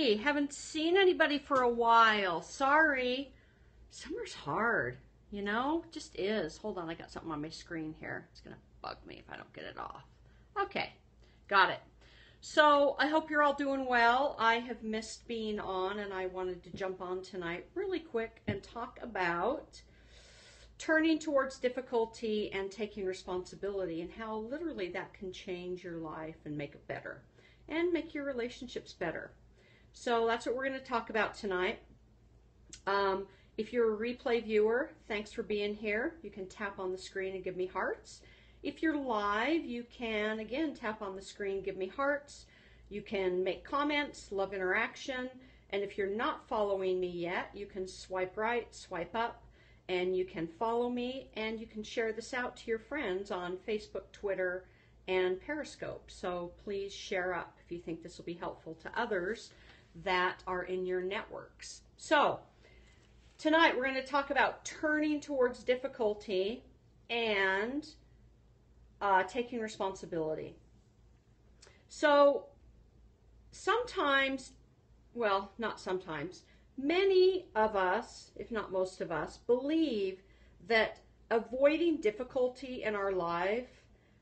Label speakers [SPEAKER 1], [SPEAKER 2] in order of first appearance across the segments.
[SPEAKER 1] Hey, haven't seen anybody for a while. Sorry. Summer's hard, you know? Just is. Hold on, I got something on my screen here. It's going to bug me if I don't get it off. Okay, got it. So I hope you're all doing well. I have missed being on, and I wanted to jump on tonight really quick and talk about turning towards difficulty and taking responsibility, and how literally that can change your life and make it better and make your relationships better. So that's what we're going to talk about tonight. If you're a replay viewer, thanks for being here. You can tap on the screen and give me hearts. If you're live, you can, again, tap on the screen, give me hearts. You can make comments, love interaction. And if you're not following me yet, you can swipe right, swipe up, and you can follow me, and you can share this out to your friends on Facebook, Twitter, and Periscope. So please share up if you think this will be helpful to others that are in your networks. So tonight we're going to talk about turning towards difficulty and taking responsibility. So sometimes, well, not sometimes, many of us, if not most of us, believe that avoiding difficulty in our life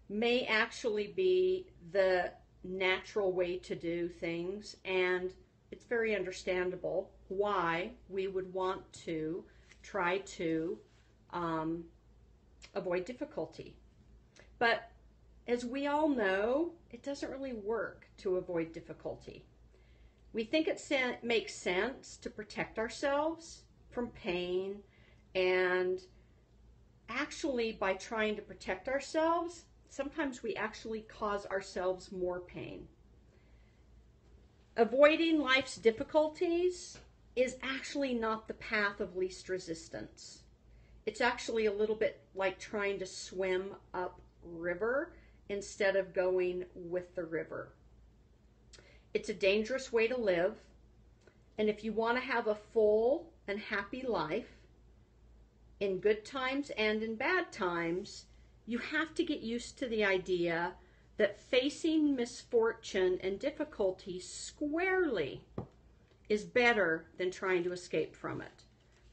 [SPEAKER 1] may actually be the natural way to do things, and it's very understandable why we would want to try to avoid difficulty. But as we all know, it doesn't really work to avoid difficulty. We think it makes sense to protect ourselves from pain, and actually by trying to protect ourselves, sometimes we actually cause ourselves more pain. Avoiding life's difficulties is actually not the path of least resistance. It's actually a little bit like trying to swim up river instead of going with the river. It's a dangerous way to live, and if you want to have a full and happy life, in good times and in bad times, you have to get used to the idea that facing misfortune and difficulty squarely is better than trying to escape from it.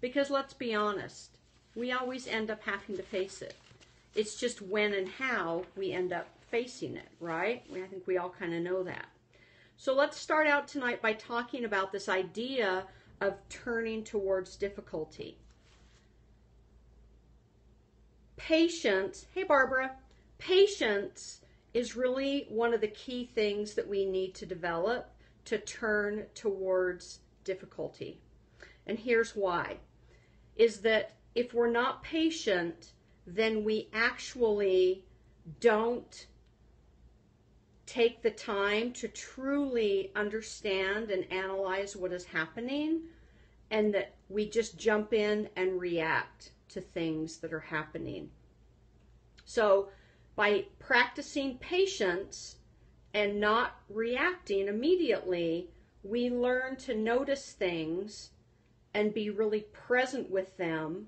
[SPEAKER 1] Because let's be honest, we always end up having to face it. It's just when and how we end up facing it, right? I think we all kind of know that. So let's start out tonight by talking about this idea of turning towards difficulty. Patience, hey Barbara, patience is really one of the key things that we need to develop to turn towards difficulty. And here's why. Is that if we're not patient, then we actually don't take the time to truly understand and analyze what is happening, and that we just jump in and react to things that are happening. So by practicing patience and not reacting immediately, we learn to notice things and be really present with them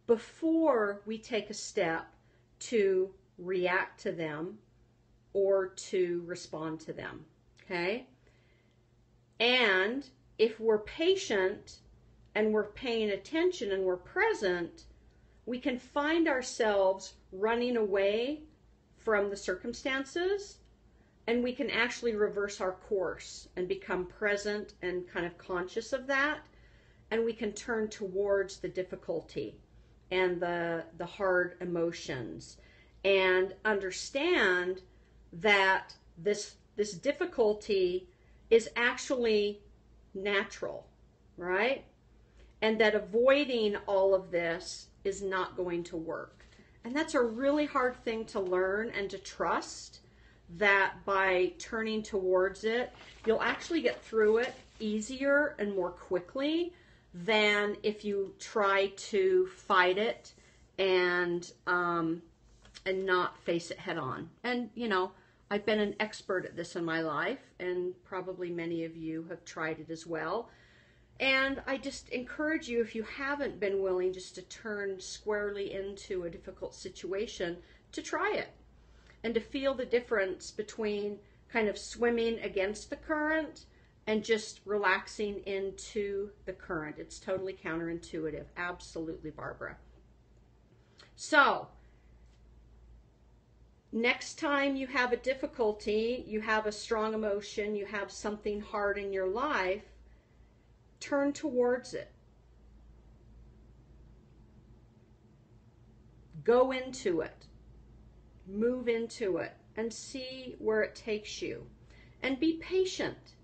[SPEAKER 1] before we take a step to react to them or to respond to them, okay? And if we're patient and we're paying attention and we're present, we can find ourselves running away from the circumstances, and we can actually reverse our course and become present and kind of conscious of that, and we can turn towards the difficulty and the hard emotions and understand that this difficulty is actually natural, right? And that avoiding all of this is not going to work. And that's a really hard thing to learn and to trust, that by turning towards it, you'll actually get through it easier and more quickly than if you try to fight it and not face it head on. And, you know, I've been an expert at this in my life, and probably many of you have tried it as well. And I just encourage you, if you haven't been willing just to turn squarely into a difficult situation, to try it and to feel the difference between kind of swimming against the current and just relaxing into the current. It's totally counterintuitive. Absolutely, Barbara. So, next time you have a difficulty, you have a strong emotion, you have something hard in your life, turn towards it. Go into it. Move into it and see where it takes you. And be patient.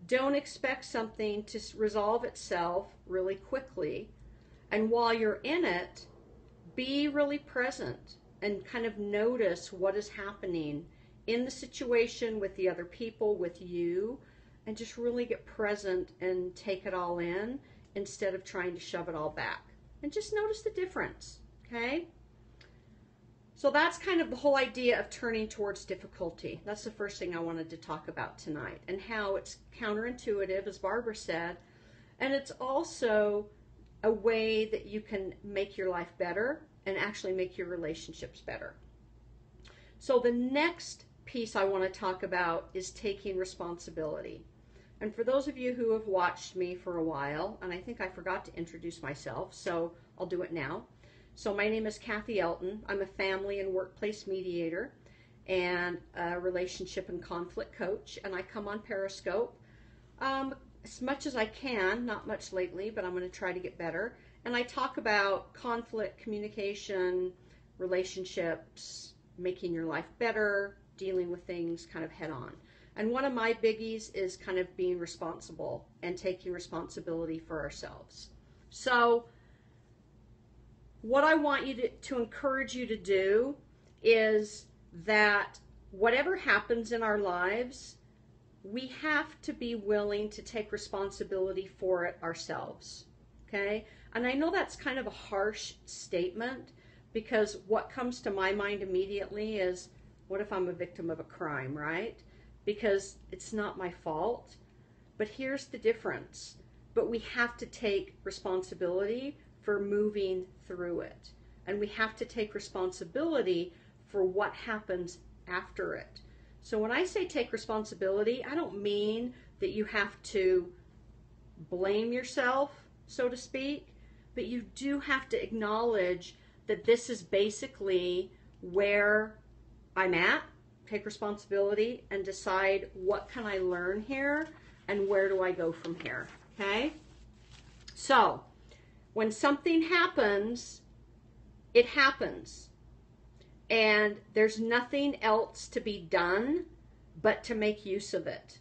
[SPEAKER 1] Don't expect something to resolve itself really quickly. And while you're in it, be really present and kind of notice what is happening in the situation with the other people, with you, and just really get present and take it all in instead of trying to shove it all back. And just notice the difference, okay? So that's kind of the whole idea of turning towards difficulty. That's the first thing I wanted to talk about tonight, and how it's counterintuitive, as Barbara said, and it's also a way that you can make your life better and actually make your relationships better. So the next piece I want to talk about is taking responsibility. And for those of you who have watched me for a while, and I think I forgot to introduce myself, so I'll do it now. So my name is Kathy Elton. I'm a family and workplace mediator and a relationship and conflict coach, and I come on Periscope as much as I can, not much lately, but I'm going to try to get better. And I talk about conflict, communication, relationships, making your life better, dealing with things kind of head on. And one of my biggies is kind of being responsible and taking responsibility for ourselves. So what I want you to encourage you to do is that whatever happens in our lives, we have to be willing to take responsibility for it ourselves, okay? And I know that's kind of a harsh statement, because what comes to my mind immediately is, what if I'm a victim of a crime, right? Because it's not my fault. But here's the difference. But we have to take responsibility for moving through it. And we have to take responsibility for what happens after it. So when I say take responsibility, I don't mean that you have to blame yourself, so to speak, but you do have to acknowledge that this is basically where I'm at, take responsibility, and decide what can I learn here and where do I go from here, okay? So when something happens, it happens. And there's nothing else to be done but to make use of it.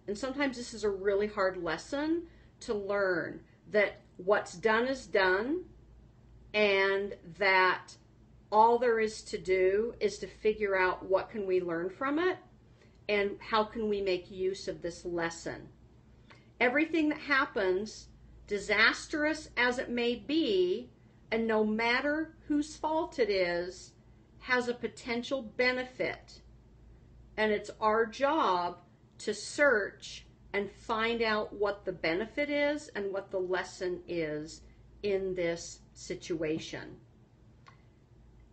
[SPEAKER 1] And sometimes this is a really hard lesson to learn, that what's done is done, and that all there is to do is to figure out what can we learn from it and how can we make use of this lesson. Everything that happens, disastrous as it may be, and no matter whose fault it is, has a potential benefit. And it's our job to search and find out what the benefit is and what the lesson is in this situation.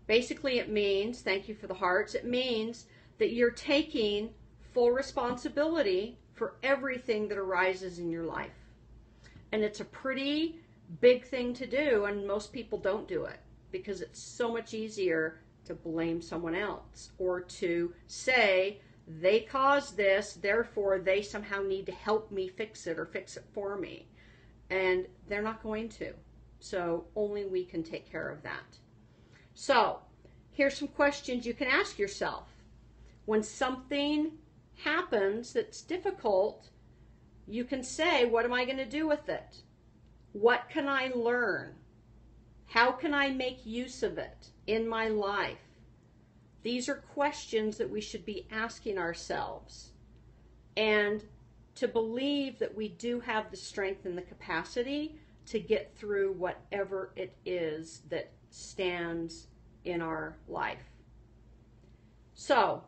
[SPEAKER 1] Basically, it means, thank you for the hearts, it means that you're taking full responsibility for everything that arises in your life. And it's a pretty big thing to do, and most people don't do it because it's so much easier to blame someone else or to say they caused this, therefore they somehow need to help me fix it or fix it for me. And they're not going to. So only we can take care of that. So here's some questions you can ask yourself. When something happens that's difficult, you can say, what am I going to do with it? What can I learn? How can I make use of it in my life? These are questions that we should be asking ourselves. And to believe that we do have the strength and the capacity to get through whatever it is that stands in our life. So,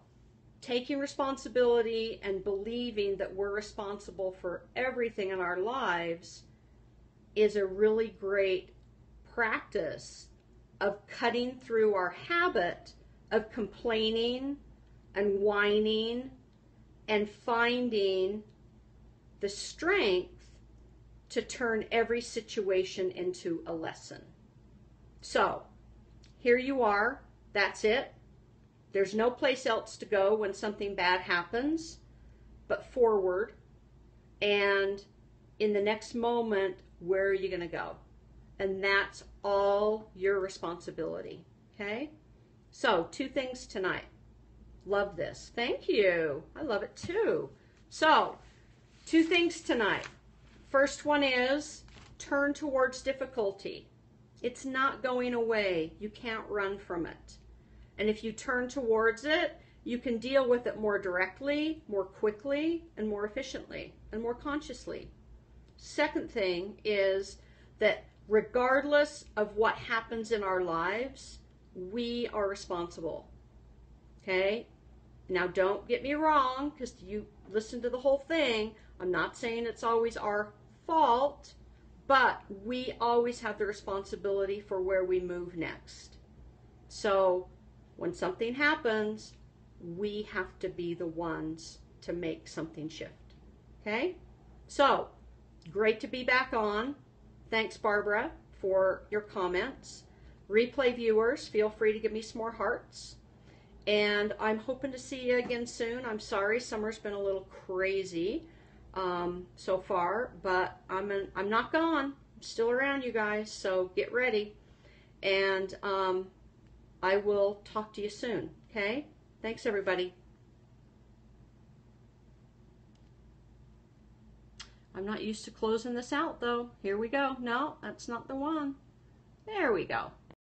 [SPEAKER 1] taking responsibility and believing that we're responsible for everything in our lives is a really great practice of cutting through our habit of complaining and whining and finding the strength to turn every situation into a lesson. So, here you are. That's it. There's no place else to go when something bad happens but forward. And in the next moment, where are you going to go? And that's all your responsibility. Okay? So, 2 things tonight. Love this. Thank you. I love it too. So, 2 things tonight. First one is turn towards difficulty. It's not going away. You can't run from it. And if you turn towards it, you can deal with it more directly, more quickly, and more efficiently, and more consciously. Second thing is that regardless of what happens in our lives, we are responsible. Okay? Now, don't get me wrong, because you listen to the whole thing. I'm not saying it's always our fault, but we always have the responsibility for where we move next. So, when something happens, we have to be the ones to make something shift. Okay? So, great to be back on. Thanks, Barbara, for your comments. Replay viewers, feel free to give me some more hearts. And I'm hoping to see you again soon. I'm sorry, summer's been a little crazy so far, but I'm not gone. I'm still around, you guys, so get ready. And I will talk to you soon, okay? Thanks, everybody. I'm not used to closing this out, though. Here we go. No, that's not the one. There we go.